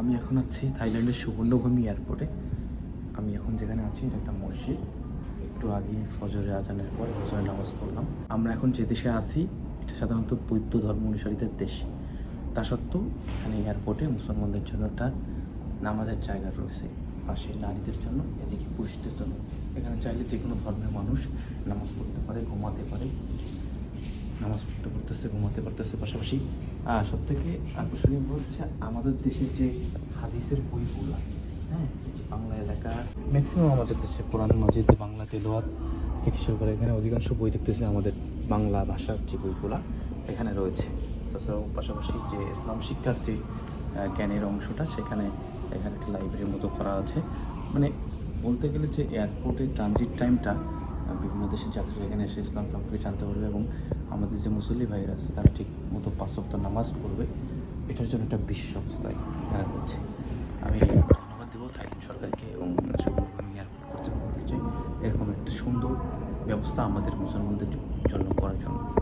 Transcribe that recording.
আমি এখন আছি থাইল্যান্ডের সুবর্ণভূমি এয়ারপোর্টে। আমি এখন যেখানে আছি এটা একটা মসজিদ। একটু আগে ফজরের আজানের পর ফজরের নামাজ পড়লাম। আমরা এখন যে দেশে আছি এটা সাধারণত বৌদ্ধ ধর্ম অনুসারীদের দেশ। তা সত্ত্বেও এখানে এয়ারপোর্টে মুসলমানদের জন্য একটা নামাজের জায়গা রয়েছে, পাশে নারীদের জন্য, এদিকে পুরুষদের জন্য। এখানে চাইলে যে কোনো ধর্মের মানুষ নামাজ পড়তে পারে, ঘুমাতে পারে। নামাজ পড়তে পড়তেছে, ঘুমাতে পারতেছে। পাশাপাশি সবথেকে আকর্ষণীয় হচ্ছে আমাদের দেশের যে হাদিসের বইগুলো, হ্যাঁ, যে বাংলা এলাকা ম্যাক্সিমাম আমাদের দেশে কোরআন মাজিদে বাংলা তেলাওয়াত থেকে শুরু করে এখানে অধিকাংশ বই দেখতেছে আমাদের বাংলা ভাষার যে বইগুলো এখানে রয়েছে। তাছাড়াও পাশাপাশি যে ইসলাম শিক্ষার যে জ্ঞানের অংশটা এখানে একটা লাইব্রেরির মতো করা আছে। মানে বলতে গেলে যে এয়ারপোর্টের ট্রানজিট টাইমটা বিভিন্ন দেশের যাত্রীরা এখানে এসে ইসলাম সম্পর্কে জানতে পারবে এবং আমাদের যে মুসল্লি ভাইরা আছে তারা ঠিক মতো 5 ওয়াক্ত নামাজ পড়বে, এটার জন্য একটা বিশেষ অবস্থা এখানে রয়েছে। আমি ধন্যবাদ দেবো থাইল্যান্ড সরকারকে এবং সুবর্ণভূমি এয়ারপোর্ট কর্তৃপক্ষকে যে এরকম একটা সুন্দর ব্যবস্থা আমাদের মুসলমানদের জন্য করার জন্য।